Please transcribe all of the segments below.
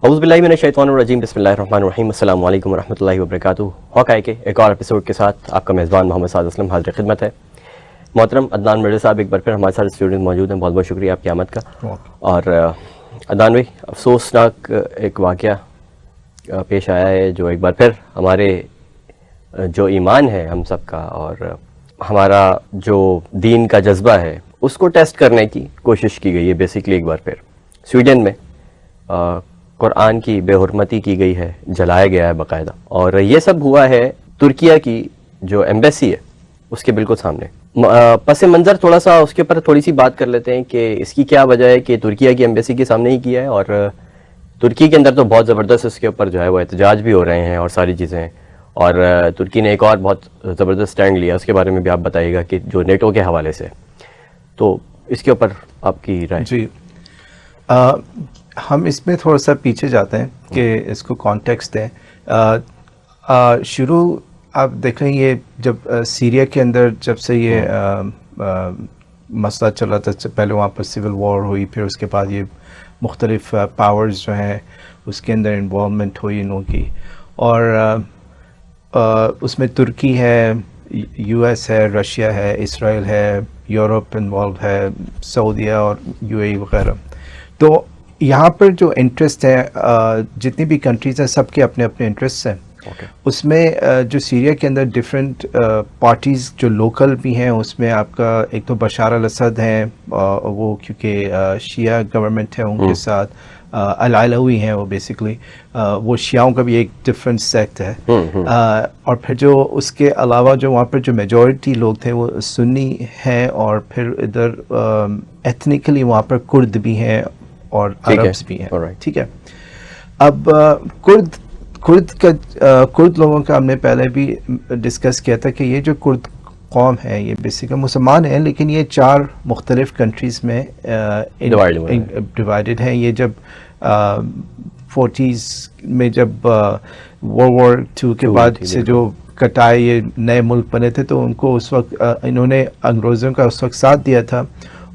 औज़ुबिल्लाहिमिनश्शैतानिर्रजीम बिस्मिल्लाहिर्रहमानिर्रहीम अस्सलामु अलैकुम वरहमतुल्लाहि वबरकातुहू। हॉकाई के एक और एपिसोड के साथ आपका मेज़बान मोहम्मद साद असलम हाज़िर खिदमत है। मोहतरम अदनान मिर्ज़ा साहब एक बार फिर हमारे साथ स्टूडियो में मौजूद हैं। बहुत बहुत शुक्रिया आपकी आमद का। और अदनान भाई, अफसोसनाक एक वाक़या पेश आया है जो एक बार फिर हमारे जो ईमान है हम सब का और हमारा जो दीन का जज्बा है उसको टेस्ट करने की कोशिश की गई है। बेसिकली एक बार फिर स्वीडन में कुरान की बेहुरमती की गई है, जलाया गया है बाकायदा। और ये सब हुआ है तुर्किया की जो एम्बेसी है उसके बिल्कुल सामने। पस मंज़र थोड़ा सा उसके ऊपर थोड़ी सी बात कर लेते हैं कि इसकी क्या वजह है कि तुर्किया की एम्बेसी के सामने ही किया है। और तुर्की के अंदर तो बहुत ज़बरदस्त इसके ऊपर जो है वो एहतजाज भी हो रहे हैं और सारी चीज़ें। और तुर्की ने एक और बहुत ज़बरदस्त स्टैंड लिया, उसके बारे में भी आप बताइएगा कि जो नेटो के हवाले से, तो इसके ऊपर आपकी राय। जी, हम इसमें थोड़ा सा पीछे जाते हैं कि इसको कॉन्टेक्स्ट दें। शुरू आप देखें, ये जब सीरिया के अंदर जब से ये मसला चला था, पहले वहाँ पर सिविल वॉर हुई, फिर उसके बाद ये मुख्तलिफ पावर्स जो हैं उसके अंदर इन्वॉल्वमेंट हुई इन लोगों की। और उसमें तुर्की है, यूएस है, रशिया है, इसराइल है, यूरोप इन्वॉल्व है, सऊदीया और यूएई वगैरह। तो यहाँ पर जो इंटरेस्ट है, जितनी भी कंट्रीज़ हैं सबके अपने अपने इंटरेस्ट हैं। उसमें जो सीरिया के अंदर डिफरेंट पार्टीज़ जो लोकल भी हैं, उसमें आपका एक तो बशार अल असद हैं, वो क्योंकि शिया गवर्नमेंट है उनके साथ, अल-अलवी हैं वो बेसिकली, वो शियाओं का भी एक डिफरेंट सेक्ट है। और फिर जो उसके अलावा जो वहाँ पर जो मेजॉरिटी लोग थे वो सुन्नी हैं, और फिर इधर एथनिकली वहाँ पर कुर्द भी हैं और अरब्स भी हैं। ठीक है। अब कुर्द लोगों का हमने पहले भी डिस्कस किया था कि ये जो कुर्द कौम है ये बेसिकली मुसलमान है, लेकिन ये 4 मुख्तलिफ कंट्रीज़ में डिवाइडेड हैं। ये जब 40s में जब वर्ल्ड वॉर 2 के बाद से जो कटाए ये नए मुल्क बने थे, तो उनको उस वक्त इन्होंने अंग्रेज़ों का उस वक्त साथ दिया था,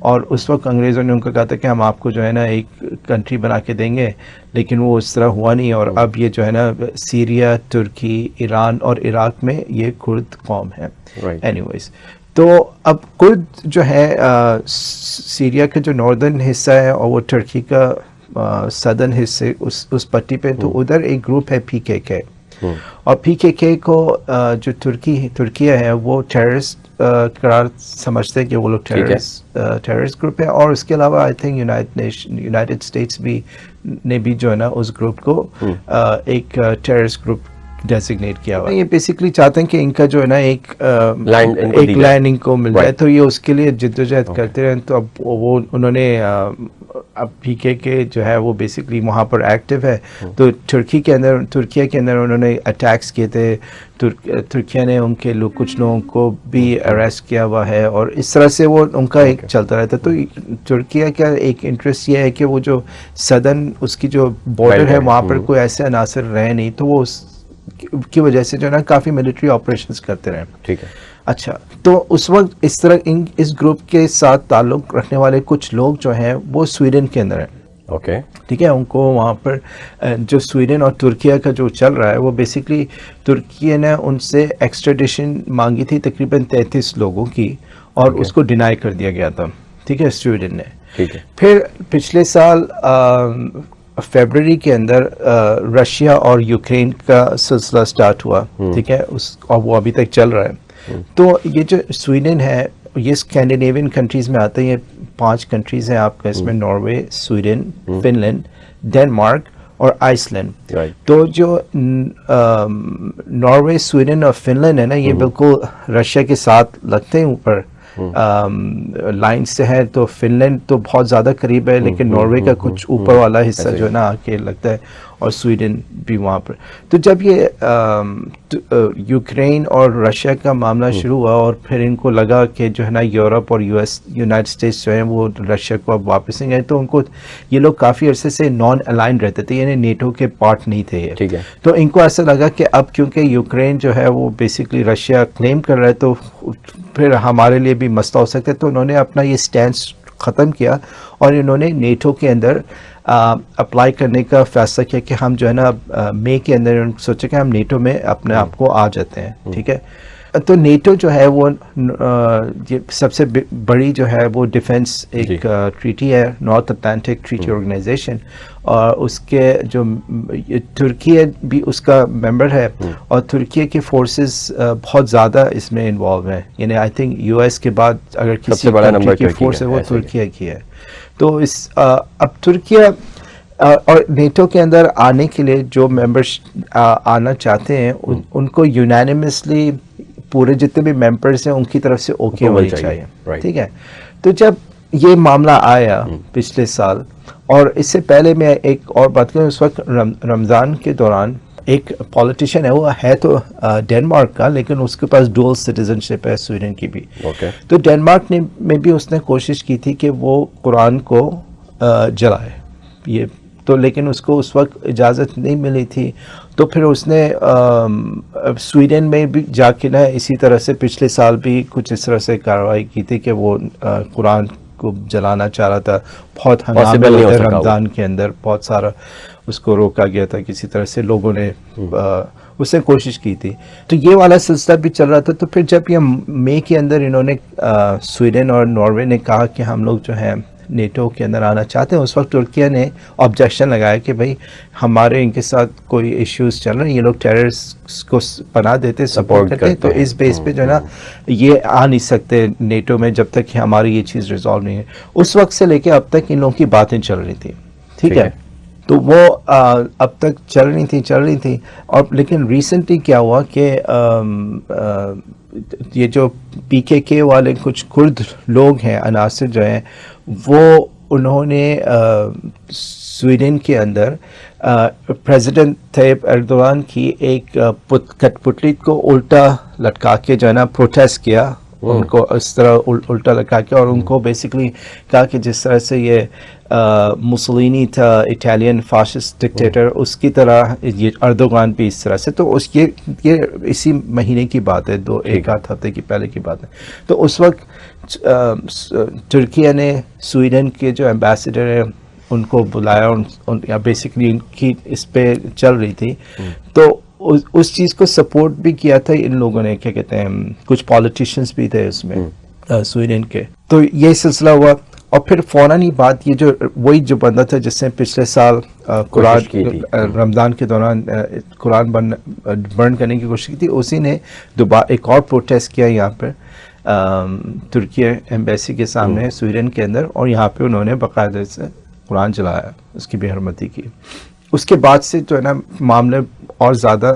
और उस वक्त अंग्रेज़ों ने उनको कहा था कि हम आपको जो है ना एक कंट्री बना के देंगे, लेकिन वो उस तरह हुआ नहीं। और अब ये जो है ना सीरिया, तुर्की, ईरान और इराक में ये कुर्द कौम है। एनीवेज, तो अब कुर्द जो है सीरिया का जो नॉर्दर्न हिस्सा है और वो तुर्की का सदर्न हिस्से उस पट्टी पे, तो उधर एक ग्रुप है PKK। और PKK को जो तुर्किया है वो टेररिस्ट करार समझते हैं कि वो लोग टेररिस्ट ग्रुप है। और उसके अलावा आई थिंक यूनाइटेड स्टेट्स भी ने भी जो है ना उस ग्रुप को एक टेररिस्ट ग्रुप डेजिग्नेट किया हुआ है। ये बेसिकली चाहते हैं कि इनका जो है ना एक लैंड इनको मिल जाए, तो ये उसके लिए जिद्दोजहद करते रहे। तो अब वो उन्होंने अब PKK जो है वो बेसिकली वहाँ पर एक्टिव है। तो तुर्किया के अंदर उन्होंने अटैक्स किए थे। तुर्किया ने उनके कुछ लोगों को भी अरेस्ट किया हुआ है, और इस तरह से वो उनका एक चलता रहता है। तो तुर्किया का एक इंटरेस्ट ये है कि वो जो सदर्न उसकी जो बॉर्डर है वहाँ पर कोई ऐसे अनासर रहे नहीं, तो वो की वजह से जो है ना काफ़ी मिलिट्री ऑपरेशंस करते रहे। ठीक है। अच्छा, तो उस वक्त इस तरह इस ग्रुप के साथ ताल्लुक़ रखने वाले कुछ लोग जो हैं वो स्वीडन के अंदर हैं। ओके, ठीक है। उनको वहाँ पर जो स्वीडन और तुर्किया का जो चल रहा है वो बेसिकली तुर्की ने उनसे एक्स्ट्राडिशन मांगी थी तकरीबन 33 लोगों की, और उसको डिनाई कर दिया गया था। ठीक है, स्वीडन ने। ठीक है। फिर पिछले साल फरवरी के अंदर रशिया और यूक्रेन का सिलसिला स्टार्ट हुआ। ठीक है, और वो अभी तक चल रहा है। तो ये जो स्वीडन है ये स्कैंडिनेवियन कंट्रीज़ में आते हैं। ये 5 कंट्रीज़ हैं आपका इसमें, नॉर्वे, स्वीडन, फिनलैंड, डेनमार्क और आइसलैंड। तो जो नॉर्वे, स्वीडन और फिनलैंड है ना, ये बिल्कुल रशिया के साथ लगते हैं ऊपर लाइन से है। तो फिनलैंड तो बहुत ज़्यादा करीब है, लेकिन नॉर्वे का कुछ ऊपर वाला हिस्सा जो है ना आके लगता है, और स्वीडन भी वहाँ पर। तो जब ये यूक्रेन और रशिया का मामला शुरू हुआ, और फिर इनको लगा कि जो है ना यूरोप और यूनाइटेड स्टेट्स जो है वो रशिया को अब वापस नहीं गए, तो उनको ये लोग काफ़ी अरसे से नॉन अलाइन रहते थे, यानी नेटो के पार्ट नहीं थे ये। ठीक है। तो इनको ऐसा लगा कि अब क्योंकि यूक्रेन जो है वो बेसिकली रशिया क्लेम कर रहा है, तो फिर हमारे लिए भी मसला हो सकता है। तो उन्होंने अपना ये स्टैंड ख़त्म किया, और इन्होंने नेटो के अंदर अप्लाई करने का फैसला किया कि हम जो है ना मई के अंदर सोचे कि हम नेटो में अपने आप को आ जाते हैं, ठीक है। तो नेटो जो है वो ये सबसे बड़ी जो है वो डिफेंस एक ट्रीटी है, नॉर्थ अटलांटिक ट्रीटी ऑर्गेनाइजेशन, और उसके जो तुर्की भी उसका मेंबर है, और तुर्की के फोर्सेस बहुत ज़्यादा इसमें इन्वॉल्व हैं, यानी आई थिंक यूएस के बाद अगर किसी कंट्री की फोर्स है वो तुर्की की है। तो इस अब तुर्की और नेटो के अंदर आने के लिए जो मेंबर्स आना चाहते हैं उनको यूनानिमसली पूरे जितने भी मेंबर्स हैं उनकी तरफ से ओके होनी चाहिए, ठीक है। तो जब ये मामला आया पिछले साल, और इससे पहले मैं एक और बात करूँ, उस वक्त रमज़ान के दौरान एक पॉलिटिशियन है, वो है तो डेनमार्क का, लेकिन उसके पास डुअल सिटीजनशिप है स्वीडन की भी। तो डेनमार्क में भी उसने कोशिश की थी कि वो कुरान को जलाए, ये तो, लेकिन उसको उस वक्त इजाज़त नहीं मिली थी। तो फिर उसने स्वीडन में भी जाके ना इसी तरह से पिछले साल भी कुछ इस तरह से कार्रवाई की थी कि वो कुरान को जलाना चाह रहा था। बहुत हंगामे हुए थे रमज़ान के अंदर, बहुत सारा उसको रोका गया था, किसी तरह से लोगों ने उसने कोशिश की थी। तो ये वाला सिलसिला भी चल रहा था। तो फिर जब ये मई के अंदर इन्होंने स्वीडन और नॉर्वे ने कहा कि हम लोग जो है नेटो के अंदर आना चाहते हैं, उस वक्त तुर्की ने ऑब्जेक्शन लगाया कि भाई हमारे इनके साथ कोई इश्यूज चल रहे हैं, ये लोग टेररिस्ट को पनाह देते, सपोर्ट करते हैं, तो इस बेस पे जो है ना ये आ नहीं सकते नेटो में जब तक कि हमारी ये चीज़ रिजॉल्व नहीं है। उस वक्त से लेके अब तक इन लोगों की बातें चल रही थी, ठीक है। तो वो अब तक चल रही थी और लेकिन रिसेंटली क्या हुआ कि ये जो पीकेके वाले कुछ कुर्द लोग हैं, अनासिर जो हैं, वो उन्होंने स्वीडन के अंदर प्रेसिडेंट तैयब एर्दोगान की एक कठपुतली को उल्टा लटका के जो है ना प्रोटेस्ट किया, उनको इस तरह उल्टा लटका के, और उनको बेसिकली कहा कि जिस तरह से ये मुसोलिनी था इटालियन फाशिस्ट डिक्टेटर, उसकी तरह ये एर्दोगान भी इस तरह से। तो ये इसी महीने की बात है, एक आध हफ्ते की पहले की बात है। तो उस वक्त तुर्की ने स्वीडन के जो एम्बेसडर है उनको बुलाया, या बेसिकली इनकी इस पे चल रही थी। तो उस चीज़ को सपोर्ट भी किया था इन लोगों ने, क्या कहते हैं, कुछ पॉलिटिशियंस भी थे उसमें स्वीडन के। तो ये सिलसिला हुआ, और फिर फौरन ही बात, ये जो वही जो बंदा था जिसने पिछले साल कुरान रमज़ान के दौरान कुरान बर्न करने की कोशिश की थी, उसी ने दोबारा एक और प्रोटेस्ट किया यहाँ पर तुर्की एम्बेसी के सामने स्वीडन के अंदर, और यहाँ पे उन्होंने बाकायदा से कुरान जलाया, उसकी बेहरमती की। उसके बाद से जो है ना मामले और ज़्यादा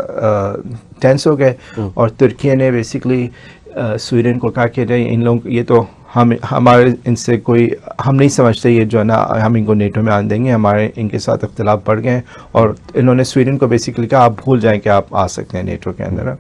टेंस हो गए, और तुर्की ने बेसिकली स्वीडन को कहा कि इन लोग ये तो हमारे इनसे कोई हम नहीं समझते, ये जो है ना हम इनको नेटो में आने देंगे, हमारे इनके साथ इख्तिलाफ बढ़ गए, और इन्होंने स्वीडन को बेसिकली कहा आप भूल जाएं कि आप आ सकते हैं नेटो के अंदर।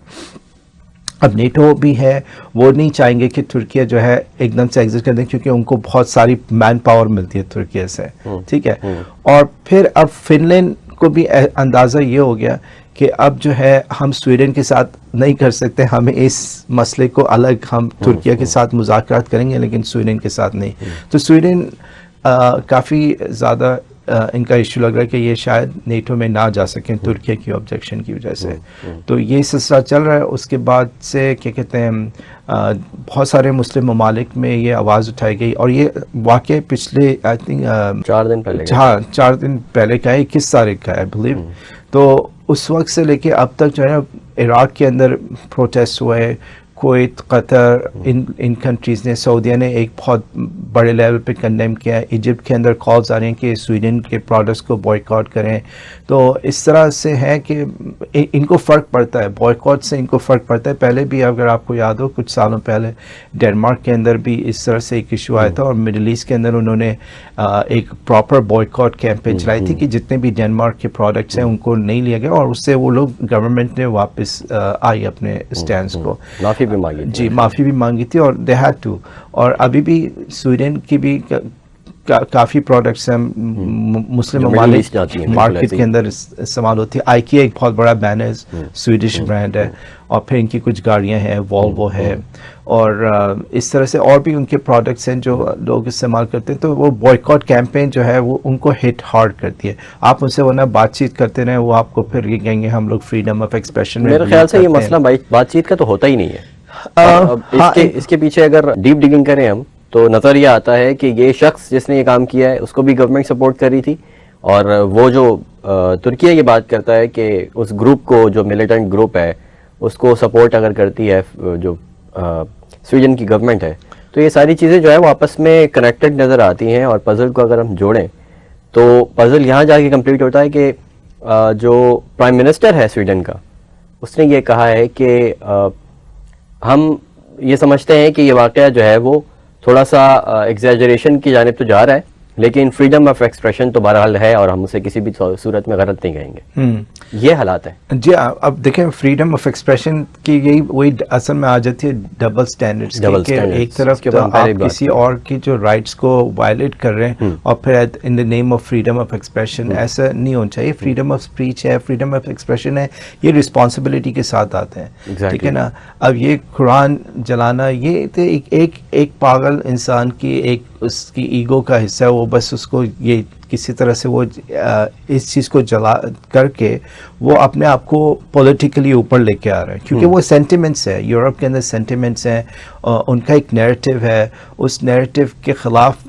अब नेटो भी है, वो नहीं चाहेंगे कि तुर्की जो है एकदम से एग्जिट कर दें, क्योंकि उनको बहुत सारी मैन पावर मिलती है तुर्की से, ठीक है। और फिर अब फिनलैंड को भी अंदाज़ा ये हो गया कि अब जो है हम स्वीडन के साथ नहीं कर सकते, हमें इस मसले को अलग, हम तुर्की के साथ मुज़ाकरात करेंगे लेकिन स्वीडन के साथ नहीं। तो स्वीडन काफ़ी ज़्यादा इनका इशू लग रहा है कि ये शायद नेटो में ना जा सकें तुर्की की ऑब्जेक्शन की वजह से। तो ये सिलसिला चल रहा है। उसके बाद से क्या कहते हैं, बहुत सारे मुस्लिम ममालिक में ये आवाज़ उठाई गई, और ये वाक़ई पिछले आई थिंक 4 दिन पहले, हाँ 4 दिन पहले का है, 21 तारीख का है बिलीव। तो उस वक्त से लेके अब तक जो है ना इराक़ के अंदर प्रोटेस्ट हुए, कुवैत, कतर, इन कंट्रीज़ ने, सऊदीया ने एक बहुत बड़े लेवल पे कंडेम किया है। इजिप्ट के अंदर कॉल्स आ रहे हैं कि स्वीडन के प्रोडक्ट्स को बॉयकॉट करें। तो इस तरह से है कि इनको फ़र्क पड़ता है, बॉयकॉट से इनको फ़र्क पड़ता है। पहले भी अगर आपको याद हो कुछ सालों पहले डेनमार्क के अंदर भी इस तरह से एक इशू आया था, और मिडल ईस्ट के अंदर उन्होंने एक प्रॉपर बॉयकॉट कैंपेन चलाई थी कि जितने भी डेनमार्क के प्रोडक्ट्स हैं उनको नहीं लिया गया, और उससे वो लोग गवर्नमेंट ने वापस आई अपने स्टैंड को, माफ़ी भी मांगी थी, और दे हैड टू। और अभी भी स्वीडन की भी काफ़ी प्रोडक्ट्स हैं मुस्लिम जो Middle ममालिक East जाती हैं, बिल्कुल मार्केट ऐसे के ही। अंदर आइकिया एक बहुत बड़ा ब्रांड है, स्वीडिश ब्रांड है, और फिर इनकी कुछ गाड़ियां हैं, वॉल्वो है, और इस तरह से और भी उनके प्रोडक्ट्स हैं जो लोग इस्तेमाल करते हैं। तो वो बॉयकॉट कैंपेन जो है वो उनको हिट हार्ड करती है। आप उनसे वरना बातचीत करते रहें, वो आपको फिर ये कहेंगे हम लोग फ्रीडम ऑफ एक्सप्रेशन में मेरे ख्याल से ये believe करते मसला बातचीत का तो होता ही नहीं है। हैं। अब हाँ, इसके पीछे अगर डीप डिगिंग करें हम, तो नजर ये आता है कि ये शख्स जिसने ये काम किया है उसको भी गवर्नमेंट सपोर्ट कर रही थी, और वो जो तुर्की ये बात करता है कि उस ग्रुप को, जो मिलिटेंट ग्रुप है, उसको सपोर्ट अगर करती है जो स्वीडन की गवर्नमेंट है, तो ये सारी चीज़ें जो है वो आपस में कनेक्टेड नज़र आती हैं। और पजल को अगर हम जोड़ें तो पजल यहाँ जाके कंप्लीट होता है कि जो प्राइम मिनिस्टर है स्वीडन का, उसने ये कहा है कि हम ये समझते हैं कि ये वाक़या जो है वो थोड़ा सा एग्जैजरेशन की जानिब तो जा रहा है, लेकिन फ्रीडम ऑफ एक्सप्रेशन तो बहरहाल है और हम उसे किसी भी सूरत में गलत नहीं कहेंगे। ये हालात है जी। अब देखें, फ्रीडम ऑफ एक्सप्रेशन की यही वही असल में आ जाती है डबल स्टैंडर्ड्स की, एक तरफ इसके तो ऊपर हम पहले आप भी बात किसी की। और की जो राइट्स को वायलेट कर रहे हैं, और फिर in the name of freedom of expression, ऐसा नहीं होना चाहिए। फ्रीडम ऑफ स्पीच है, फ्रीडम ऑफ एक्सप्रेशन है, ये रिस्पॉन्सिबिलिटी के साथ आते हैं, ठीक है ना। अब ये कुरान जलाना, ये तो एक पागल इंसान की एक उसकी ईगो का हिस्सा है, वो बस उसको ये किसी तरह से वो इस चीज़ को जला करके वो अपने आप को पॉलिटिकली ऊपर लेके आ रहे हैं, क्योंकि वो सेंटिमेंट्स है, यूरोप के अंदर सेंटिमेंट्स हैं, उनका एक नैरेटिव है, उस नैरेटिव के खिलाफ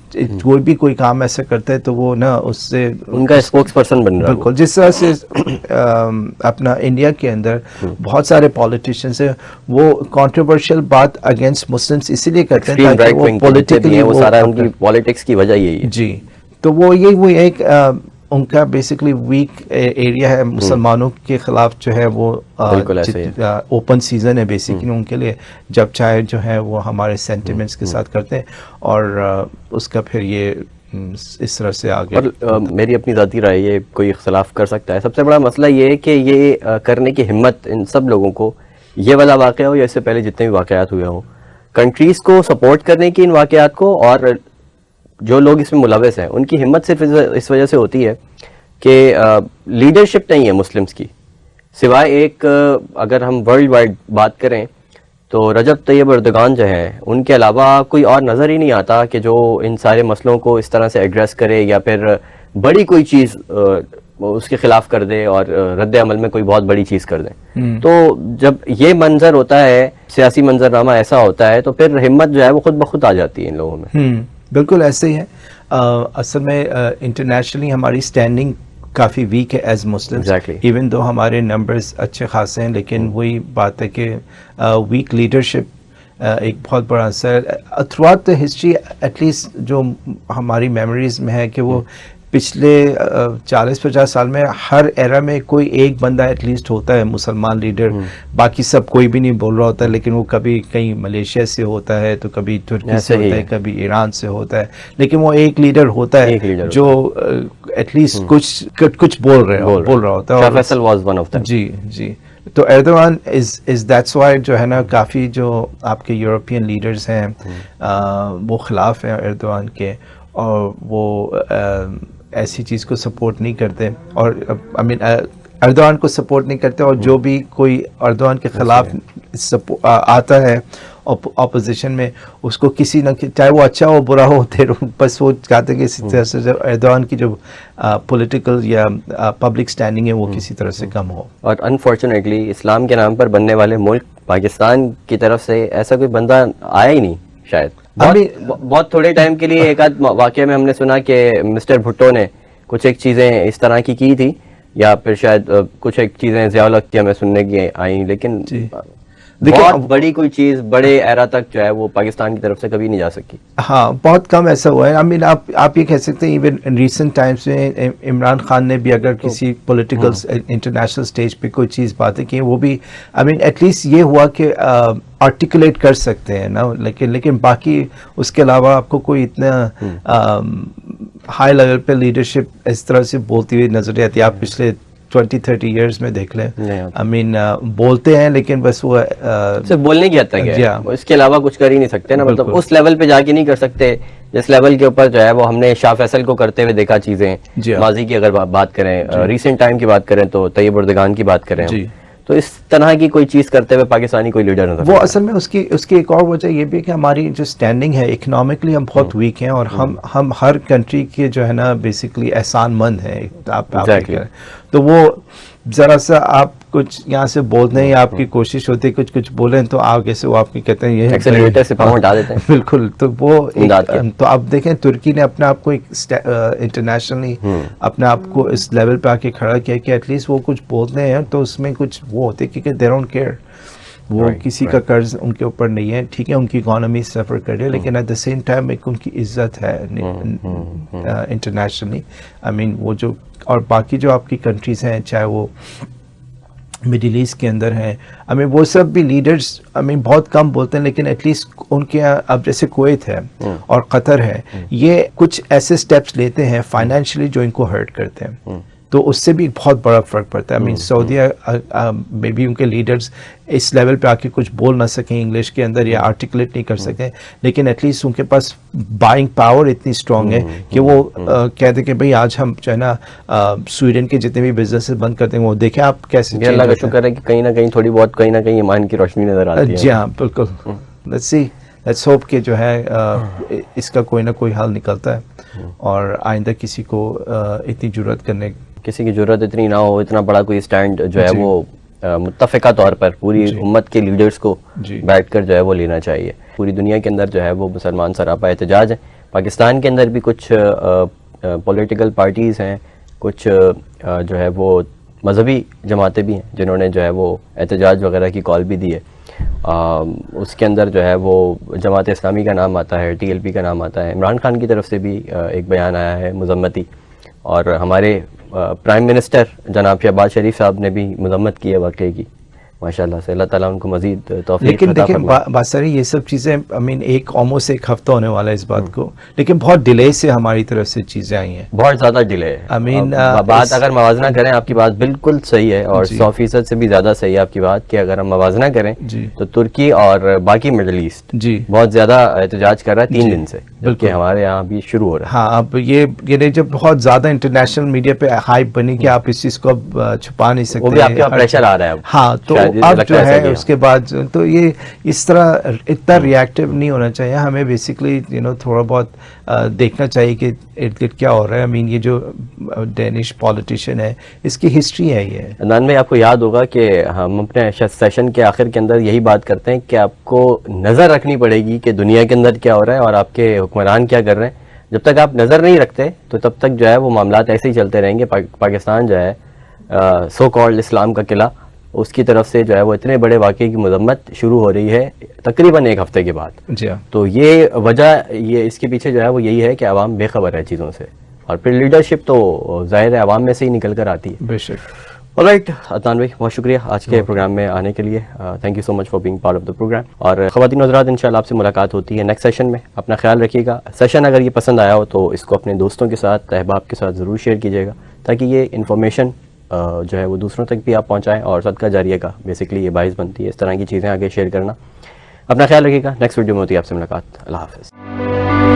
कोई भी कोई काम ऐसा करता है तो वो ना उससे उनका स्पोक्स पर्सन बन रहा है। बिल्कुल, जिस तरह से अपना इंडिया के अंदर बहुत सारे पॉलिटिशियंस हैं, वो कंट्रोवर्शियल बात अगेंस्ट मुस्लिम्स इसीलिए करते हैं ताकि वो पॉलिटिकली वो सारा उनकी पॉलिटिक्स की वजह यही है जी। तो वो एक उनका बेसिकली वीक एरिया है मुसलमानों के खिलाफ जो है वो ओपन सीजन है बेसिकली उनके लिए, जब चाहे जो है वो हमारे सेंटिमेंट्स के साथ करते हैं, और उसका फिर ये इस तरह से आगे। और मेरी अपनी ज़ाती राय, ये कोई इख्तलाफ कर सकता है, सबसे बड़ा मसला ये है कि ये करने की हिम्मत इन सब लोगों को, ये वाला वाक़या हो या इससे पहले जितने भी वाक़यात हुए हों, कंट्रीज़ को सपोर्ट करने की इन वाक़यात को, और जो लोग इसमें मुलविस हैं उनकी हिम्मत सिर्फ इस वजह से होती है कि लीडरशिप नहीं है मुस्लिम्स की, सिवाय एक अगर हम वर्ल्ड वाइड बात करें तो रजब तैयब एर्दोगान जो हैं, उनके अलावा कोई और नज़र ही नहीं आता कि जो इन सारे मसलों को इस तरह से एड्रेस करे या फिर बड़ी कोई चीज़ उसके खिलाफ कर दे और रद्द अमल में कोई बहुत बड़ी चीज़ कर दे। तो जब ये मंजर होता है, सियासी मंजरनामा ऐसा होता है, तो फिर हिम्मत जो है वो खुद ब खुद आ जाती है इन लोगों में। बिल्कुल ऐसे ही है। असल में इंटरनेशनली हमारी स्टैंडिंग काफ़ी वीक है एज मुस्लिम्स, इवन दो हमारे नंबर्स अच्छे खासे हैं, लेकिन वही बात है कि वीक लीडरशिप एक बहुत बड़ा असर through out the history, at least जो हमारी मेमोरीज में है कि वो पिछले 40-50 साल में हर एरा में कोई एक बंदा एटलीस्ट होता है मुसलमान लीडर, बाकी सब कोई भी नहीं बोल रहा होता है, लेकिन वो कभी कहीं मलेशिया से होता है, तो कभी तुर्की से होता है, कभी ईरान से होता है, लेकिन वो एक लीडर होता है जो एटलीस्ट कुछ बोल रहा होता है। Faisal was one of them. जी। तो एर्दोगान इज दैट्स वाई जो है ना, काफ़ी जो आपके यूरोपियन लीडर्स हैं वो खिलाफ हैं एर्दोगान के, और वो ऐसी चीज़ को सपोर्ट नहीं करते, और आई मीन एर्दोगान को सपोर्ट नहीं करते, और जो भी कोई एर्दोगान के खिलाफ आता है ऑपोजिशन में, उसको किसी न चाहे वो अच्छा हो बुरा हो, बस वो चाहते हैं कि इसी तरह से एर्दोगान की जो पॉलिटिकल या पब्लिक स्टैंडिंग है वो किसी तरह से कम हो। और अनफॉर्चुनेटली इस्लाम के नाम पर बनने वाले मुल्क पाकिस्तान की तरफ से ऐसा कोई बंदा आया ही नहीं शायद। बहुत थोड़े टाइम के लिए एक आध वाक़ये में हमने सुना कि मिस्टर भुट्टो ने कुछ एक चीज़ें इस तरह की थी, या फिर शायद कुछ एक चीज़ें ज़ियाउल हक़ की हमें सुनने की आई, लेकिन बहुत बड़ी कोई चीज़ बड़े एरा तक जो है वो पाकिस्तान की तरफ से कभी नहीं जा सकी। हाँ, बहुत कम ऐसा हुआ है। आई मीन आप ये कह सकते हैं इवन इन रीसेंट टाइम्स में इमरान खान ने भी अगर किसी पॉलिटिकल इंटरनेशनल स्टेज पे कोई चीज़ बातें की, वो भी आई मीन एटलीस्ट ये हुआ कि आर्टिकुलेट कर सकते हैं ना, लेकिन बाकी उसके अलावा आपको कोई इतना हाई लेवल पे लीडरशिप इस तरह से बोलती हुई नजर आती है। आप पिछले 20-30 इयर्स में देख लें, आई मीन बोलते हैं लेकिन बस वो सिर्फ बोलने की हद तक है, इसके अलावा कुछ कर ही नहीं सकते ना, मतलब उस लेवल पे जाके नहीं कर सकते जिस लेवल के ऊपर जो है वो हमने शाह फैसल को करते हुए देखा जी चीजें, हाँ। माजी की अगर बात करें, रिसेंट टाइम की बात करें तो तैयब उर्दगान की बात करें हम, जी। तो इस तरह की कोई चीज करते हुए पाकिस्तानी कोई लीडर नजर वो नहीं आता। असल में उसकी एक और वजह ये भी है कि हमारी जो स्टैंडिंग है इकोनॉमिकली हम बहुत वीक हैं, और हम हर कंट्री के जो है ना बेसिकली एहसानमंद हैं। आप Exactly. करें तो वो जरा सा आप कुछ यहाँ से बोल दें या आपकी कोशिश होती है कुछ बोलें तो आगे से वो आपकी कहते हैं ये एक्सेलरेटर से पाँव हटा देते हैं। बिल्कुल। तो वो इमदाद के। तो आप देखें तुर्की ने अपने आप को एक इंटरनेशनली अपने आप को इस लेवल पे आके खड़ा किया कि एटलीस्ट वो कुछ बोलते हैं तो उसमें कुछ वो होते हैं क्योंकि दे डोंट केयर, वो Right, किसी का कर्ज उनके ऊपर नहीं है। ठीक है, उनकी इकोनॉमी सफ़र कर रही है, लेकिन एट द सेम टाइम एक उनकी इज्जत है इंटरनेशनली। आई मीन वो जो और बाकी जो आपकी कंट्रीज़ हैं, चाहे वो मिडिल ईस्ट के अंदर हैं, आई मीन वो सब भी लीडर्स आई मीन बहुत कम बोलते हैं, लेकिन एटलीस्ट उनके यहाँ अब जैसे कुवैत है और कतर है, ये कुछ ऐसे स्टेप्स लेते हैं फाइनेंशियली जो इनको हर्ट करते हैं, तो उससे भी बहुत बड़ा फर्क पड़ता है। आई मीन सऊदीया में भी उनके लीडर्स इस लेवल पे आके कुछ बोल ना सकें इंग्लिश के अंदर या आर्टिकुलेट नहीं कर सकें, लेकिन एटलीस्ट उनके पास बाइंग पावर इतनी स्ट्रांग है कि वो कहते कि भाई आज हम जो है ना स्वीडन के जितने भी बिजनेसेस बंद करते हैं वो देखें आप कैसे ये अल्लाह का शुक्र है कि कहीं ना कहीं थोड़ी बहुत कहीं ना कहीं ईमान की रोशनी नजर आती है। जी हाँ बिल्कुल। लेट्स होप कि जो है इसका कोई ना कोई हल निकलता है और आइंदा किसी को इतनी जुर्रत करने किसी की जरूरत इतनी ना हो, इतना बड़ा कोई स्टैंड जो है वो मुत्तफ़िका तौर पर पूरी उम्मत के लीडर्स को बैठकर जो है वो लेना चाहिए। पूरी दुनिया के अंदर जो है वो मुसलमान सरापा एहतजाज है। पाकिस्तान के अंदर भी कुछ पॉलिटिकल पार्टीज़ हैं, कुछ जो है वो मजहबी जमातें भी हैं जिन्होंने जो है वो एहतजाज वगैरह की कॉल भी दी है। उसके अंदर जो है वो जमात इस्लामी का नाम आता है, TLP का नाम आता है, इमरान खान की तरफ से भी एक बयान आया है मजम्मती, और हमारे प्राइम मिनिस्टर जनाब शहबाज शरीफ साहब ने भी मजम्मत की है वाकई की, माशाल्लाह से। अल्लाह ताला उनको मजीद तौफीक लेकिन अता देखिए फरमाए। बात सारी ये सब चीज़ें आई मीन ऑलमोस्ट एक हफ्ता होने वाला है इस बात को, लेकिन बहुत डिले से हमारी तरफ से चीज़ें आई हैं। बहुत ज़्यादा डिले है। I mean, बात अगर मवाजना करें, आपकी बात बिल्कुल सही है और 100% से भी ज़्यादा सही है आपकी बात कि अगर हम मवाजना करें तो तुर्की और बाकी मिडल ईस्ट जी बहुत ज़्यादा एहतजाज कर रहा है 3 दिन से, जबकि हमारे यहाँ भी शुरू हो रहा है। हाँ, अब ये जब बहुत ज़्यादा इंटरनेशनल मीडिया पे हाइप बनी कि आप इस चीज़ को अब छुपा नहीं सकते, वो भी आपके प्रेशर आ रहा है अब। हाँ, तो शायद अब लगता जो है है सही उसके बाद तो ये इस तरह इतना रिएक्टिव नहीं होना चाहिए। हमें बेसिकली थोड़ा बहुत देखना चाहिए कि इर्द गिर्द क्या हो रहा है। आई मीन ये जो डेनिश पॉलिटिशियन है इसकी हिस्ट्री है ये। अदनान भाई, आपको याद होगा कि हम अपने सेशन के आखिर के अंदर यही बात करते हैं कि आपको नज़र रखनी पड़ेगी कि दुनिया के अंदर क्या हो रहा है और आपके हुक्मरान क्या कर रहे हैं। जब तक आप नज़र नहीं रखते तो तब तक जो है वो मामलात ऐसे ही चलते रहेंगे। पाकिस्तान जो है सो कॉल्ड इस्लाम का किला, उसकी तरफ से जो है वो इतने बड़े वाक़े की मजम्मत शुरू हो रही है तकरीबन 1 हफ्ते के बाद। जी हाँ, तो ये वजह ये इसके पीछे जो है वो यही है कि आवाम बेखबर है चीज़ों से, और फिर लीडरशिप तो ज़ाहिर है आवाम में से ही निकल कर आती है। बेशक। ऑलराइट अदनान भाई, बहुत शुक्रिया आज के प्रोग्राम में आने के लिए। Thank you so much for being part of the programme. और ख़वातीन हज़रात, इंशाल्लाह आपसे मुलाकात होती है नेक्स्ट सेशन में। अपना ख्याल रखिएगा। सेशन अगर ये पसंद आया हो तो इसको अपने दोस्तों के साथ, अहबाब के साथ ज़रूर शेयर कीजिएगा, ताकि ये इन्फॉर्मेशन जो है वो दूसरों तक भी आप पहुँचाएँ, और सदका जारिया का बेसिकली ये बाइस बनती है इस तरह की चीज़ें आगे शेयर करना। अपना ख्याल रखिएगा। नेक्स्ट वीडियो में होती है आपसे मुलाकात। अल्लाह हाफ़िज़।